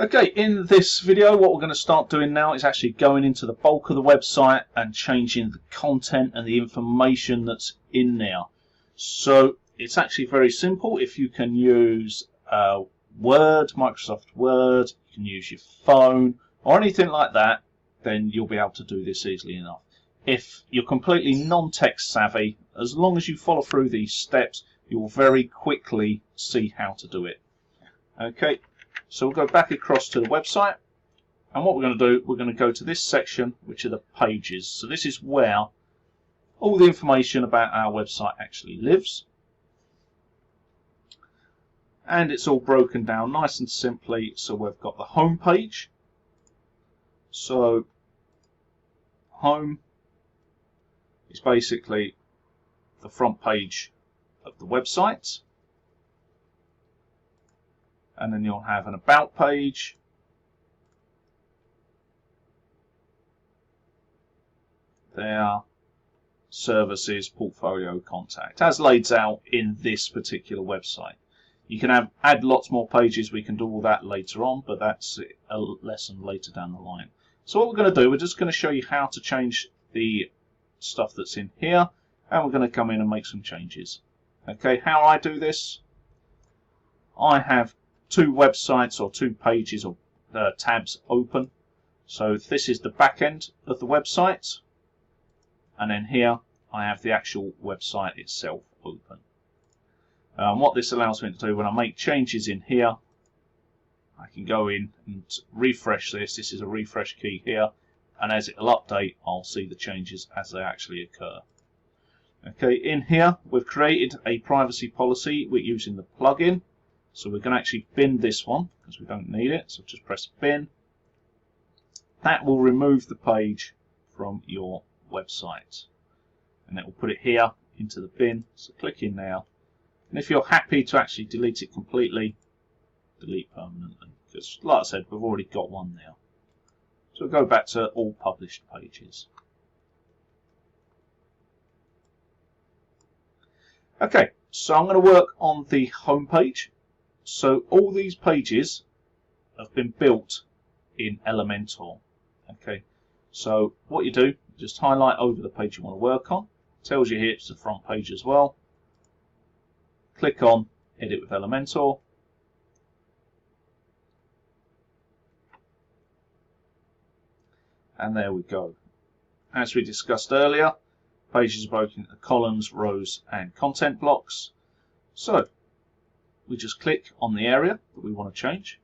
Okay, in this video what we're going to start doing now is actually going into the bulk of the website and changing the content and the information that's in there. So it's actually very simple. If you can use Word, Microsoft Word, you can use your phone or anything like that, then you'll be able to do this easily enough. If you're completely non-tech savvy, as long as you follow through these steps, you'll very quickly see how to do it. Okay. So we'll go back across to the website, and what we're going to do, we're going to go to this section, which are the pages. So this is where all the information about our website actually lives. And it's all broken down nice and simply. So we've got the home page. So home is basically the front page of the website. And then you'll have an about page, there, services, portfolio, contact, as laid out in this particular website. You can add lots more pages. We can do all that later on, but that's a lesson later down the line. So what we're going to do, we're just going to show you how to change the stuff that's in here, and we're going to come in and make some changes. Okay, how I do this, I have two websites or two pages or tabs open. So this is the back end of the website, and then here I have the actual website itself open. What this allows me to do when I make changes in here, I can go in and refresh this. This is a refresh key here, and as it will update, I'll see the changes as they actually occur. Okay, in here we've created a privacy policy. We're using the plugin. So we're going to actually bin this one because we don't need it. So just press bin. That will remove the page from your website. And it will put it here into the bin. So click in now. And if you're happy to actually delete it completely, delete permanently. Because like I said, we've already got one there. So we'll go back to all published pages. Okay, so I'm going to work on the home page. So all these pages have been built in Elementor. Okay, so what you do, just highlight over the page you want to work on. It tells you here it's the front page as well. Click on Edit with Elementor. And there we go. As we discussed earlier, pages are broken into columns, rows, and content blocks. So we just click on the area that we want to change,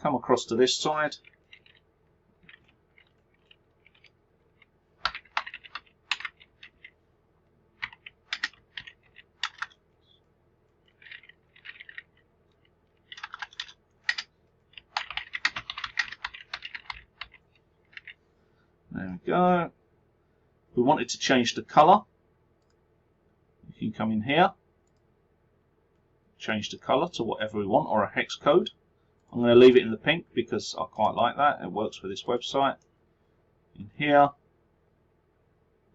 come across to this side, there we go. We wanted to change the colour. You can come in here, change the colour to whatever we want, or a hex code. I'm going to leave it in the pink because I quite like that. It works for this website. In here,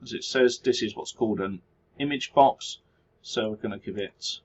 as it says, this is what's called an image box. So we're going to give it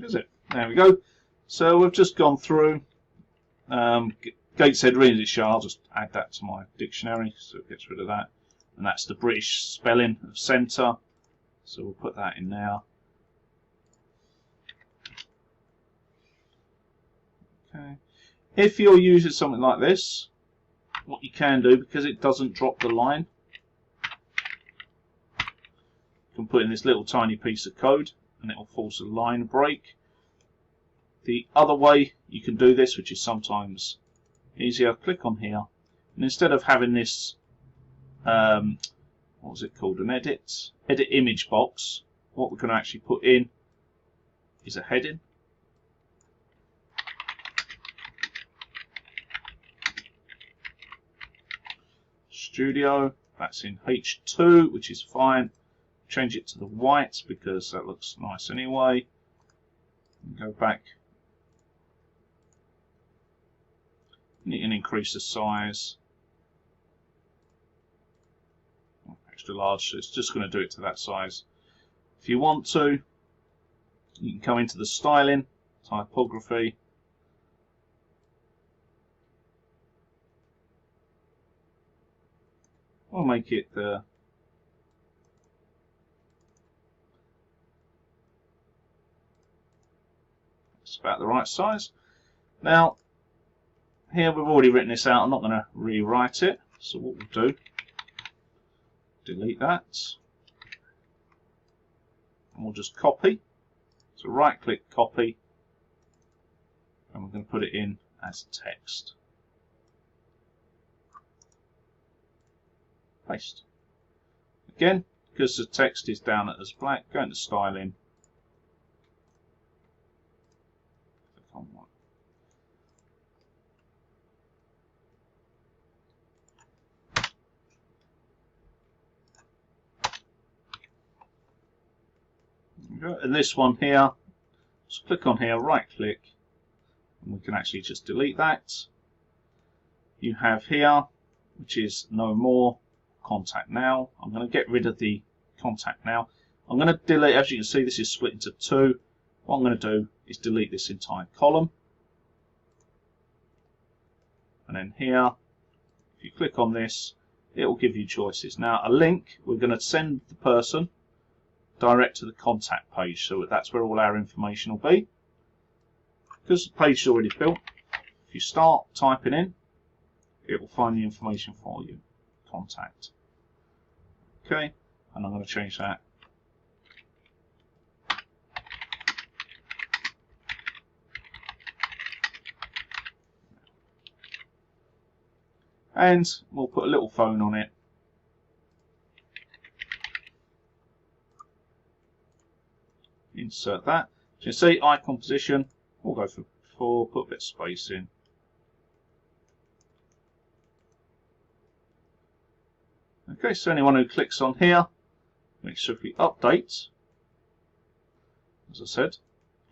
Is it? There we go. So we've just gone through Gateshead Readershire. I'll just add that to my dictionary so it gets rid of that. And that's the British spelling of centre. So we'll put that in now. Okay. If you're using something like this, what you can do, because it doesn't drop the line, you can put in this little tiny piece of code and it will force a line break. The other way you can do this, which is sometimes easier, click on here, and instead of having this, what was it called, an edit image box, what we're going to actually put in is a heading. Studio, that's in H2, which is fine. Change it to the white because that looks nice anyway. Go back. You can increase the size. Extra large, so it's just going to do it to that size. If you want to, you can come into the styling, typography. I'll make it it's about the right size. Now, here we've already written this out. I'm not going to rewrite it. So what we'll do, delete that, and we'll just copy. So right-click, copy, and we're going to put it in as text. Paste. Again, because the text is down as black, go into styling. Click on one. And this one here, just click on here, right click, and we can actually just delete that. You have here, which is no more, contact now. I'm going to get rid of the contact now. I'm going to delete, as you can see, this is split into two. What I'm going to do is delete this entire column. And then here, if you click on this, it will give you choices. Now, a link, we're going to send the person direct to the contact page, so that's where all our information will be. Because the page is already built, if you start typing in, it will find the information for you. Contact. Okay, and I'm going to change that. And we'll put a little phone on it. Insert that. So you see icon position, we'll go for 4, put a bit of space in. Okay, so anyone who clicks on here, make sure if we update, as I said,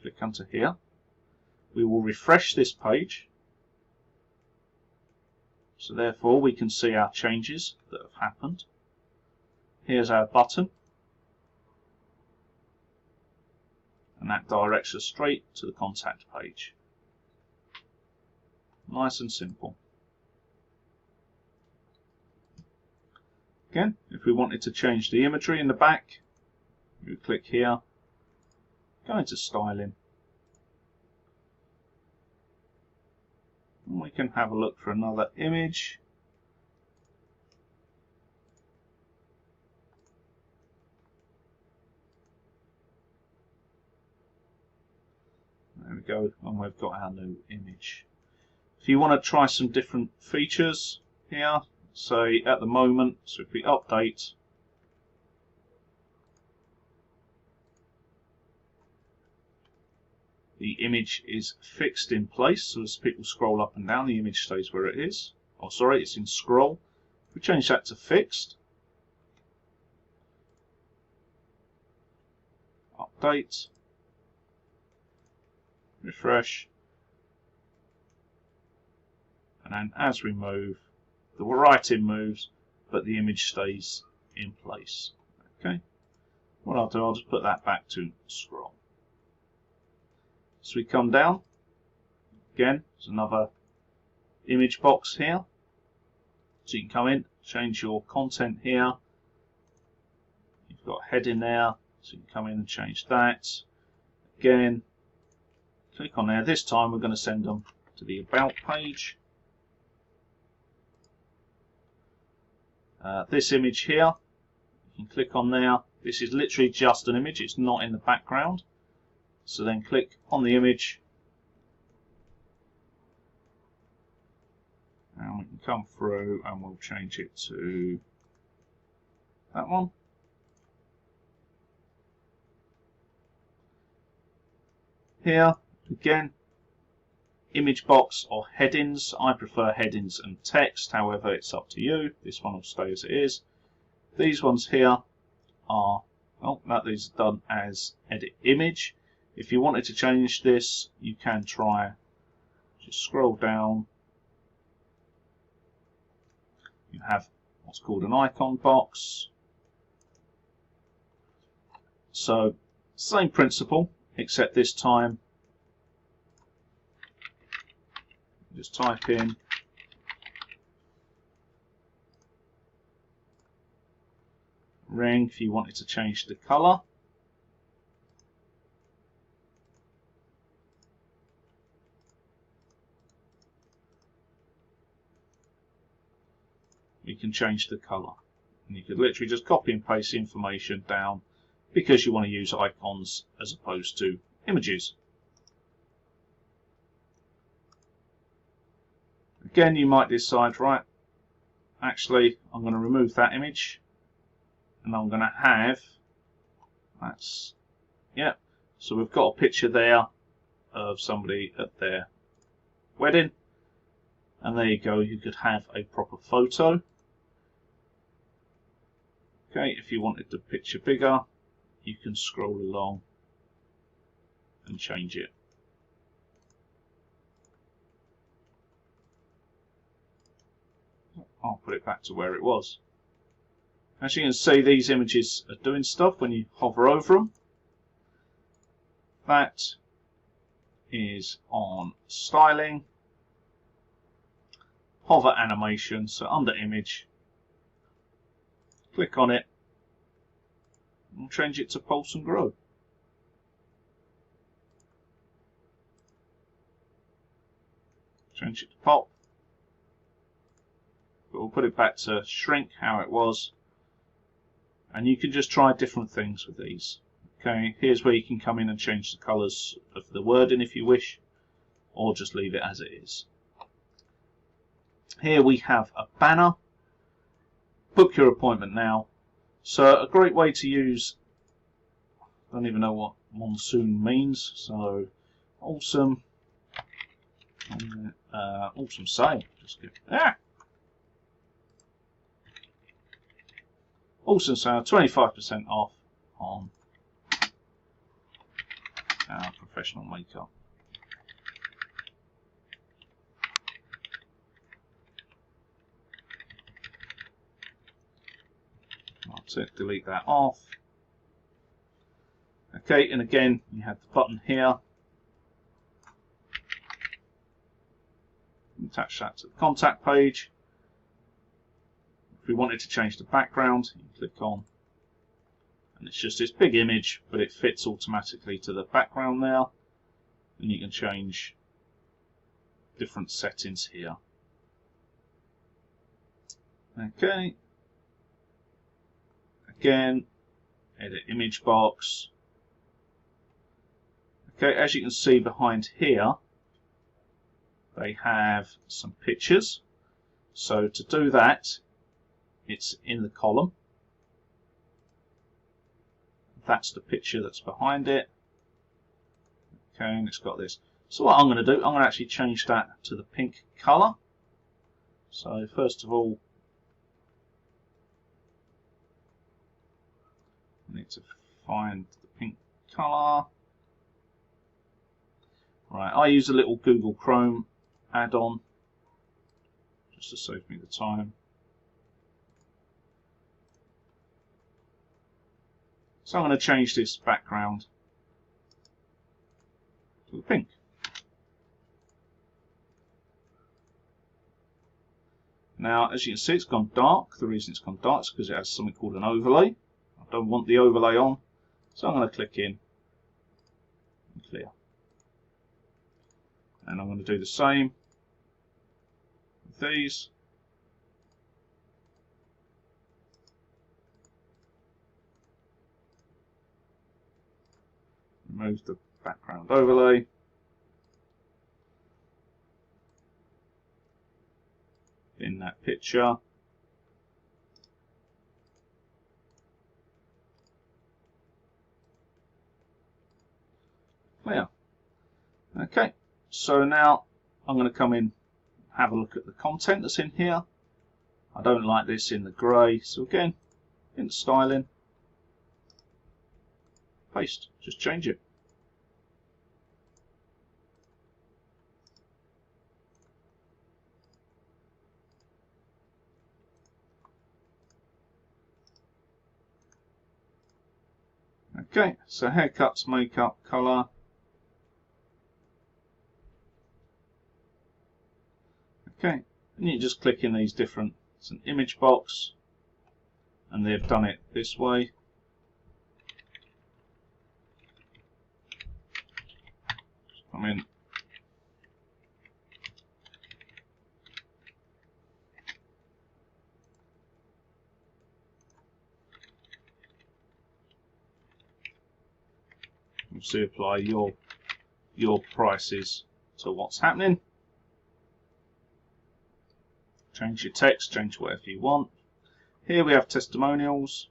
click onto here, we will refresh this page. So therefore we can see our changes that have happened. Here's our button. And that directs us straight to the contact page. Nice and simple. Again, if we wanted to change the imagery in the back, we would click here, go into styling, and we can have a look for another image. There we go, and we've got our new image. If you want to try some different features here, say at the moment, so if we update, the image is fixed in place, so as people scroll up and down, the image stays where it is. Oh, sorry, it's in scroll. If we change that to fixed, update, refresh, and then as we move, the writing moves, but the image stays in place. Okay. What I'll do, I'll just put that back to scroll. So we come down. Again, there's another image box here. So you can come in, change your content here. You've got a heading there, so you can come in and change that. Again, click on there. This time we're going to send them to the About page. This image here, you can click on there. This is literally just an image, it's not in the background. So then click on the image. And we can come through and we'll change it to that one. Here, again, image box or headings. I prefer headings and text, however it's up to you. This one will stay as it is. These ones here are, these are done as edit image. If you wanted to change this, you can try, just scroll down. You have what's called an icon box. So, same principle, except this time just type in ring if you wanted to change the colour. You can change the colour. And you could literally just copy and paste the information down because you want to use icons as opposed to images. Again, you might decide, right, actually I'm going to remove that image and I'm going to have, that's, yeah, so we've got a picture there of somebody at their wedding, and there you go, you could have a proper photo. Okay, if you wanted the picture bigger, you can scroll along and change it. I'll put it back to where it was. As you can see, these images are doing stuff when you hover over them. That is on styling, hover animation, so under image, click on it and change it to pulse and grow. Change it to pop. But we'll put it back to shrink how it was. And you can just try different things with these. Okay, here's where you can come in and change the colours of the wording if you wish, or just leave it as it is. Here we have a banner. Book your appointment now. So a great way to use, I don't even know what monsoon means, so awesome, awesome sale. Just give, awesome sale, 25% off on our professional makeup. That's it, delete that off. Okay, and again, you have the button here. Attach that to the contact page. If we wanted to change the background, you click on, and it's just this big image, but it fits automatically to the background there. And you can change different settings here. Okay. Again, edit image box. Okay, as you can see behind here, they have some pictures. So to do that, it's in the column. That's the picture that's behind it. Okay, and it's got this. So what I'm going to do, I'm going to actually change that to the pink colour. So first of all, I need to find the pink colour. Right, I use a little Google Chrome add-on just to save me the time. So I'm going to change this background to the pink. Now, as you can see, it's gone dark. The reason it's gone dark is because it has something called an overlay. I don't want the overlay on, so I'm going to click in and clear. And I'm going to do the same with these. Remove the background overlay. In that picture. Clear. Okay, so now I'm going to come in, have a look at the content that's in here. I don't like this in the grey, so again, in styling, paste, just change it. Okay, so haircuts, makeup, colour. Okay, and you just click in these different, it's an image box, and they've done it this way. Just come in. So apply your prices to what's happening. Change your text, change whatever you want. Here we have testimonials.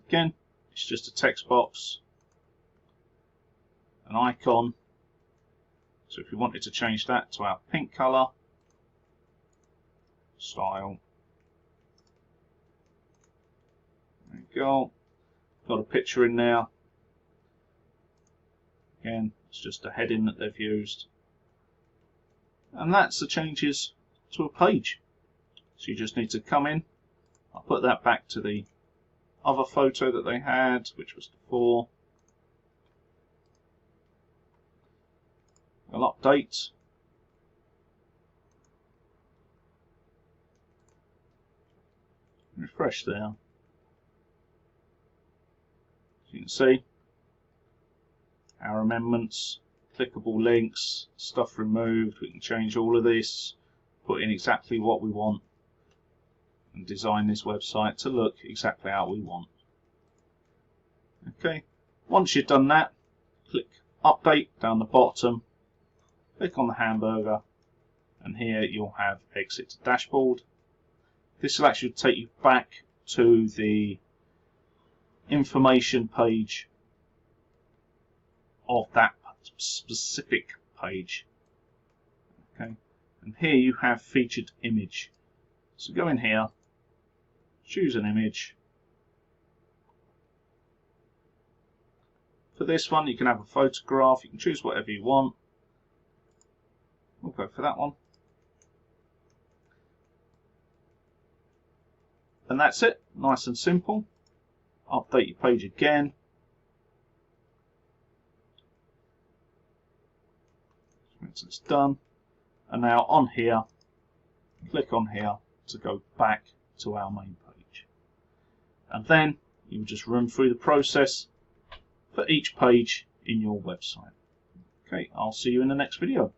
Again, it's just a text box, an icon. So if you wanted to change that to our pink colour, style. There you go. Got a picture in there. Again, it's just a heading that they've used. And that's the changes to a page. So you just need to come in. I'll put that back to the other photo that they had, which was before. I'll update. Refresh there. As you can see, our amendments, clickable links, stuff removed. We can change all of this, put in exactly what we want, and design this website to look exactly how we want. Okay, once you've done that, click update down the bottom, click on the hamburger, and here you'll have exit to dashboard. This will actually take you back to the information page of that specific page. Okay, and here you have featured image. So go in here, choose an image. For this one, you can have a photograph. You can choose whatever you want. We'll go for that one. And that's it. Nice and simple. Update your page again. Once it's done. And now on here, click on here to go back to our main page. And then you just run through the process for each page in your website. Okay, I'll see you in the next video.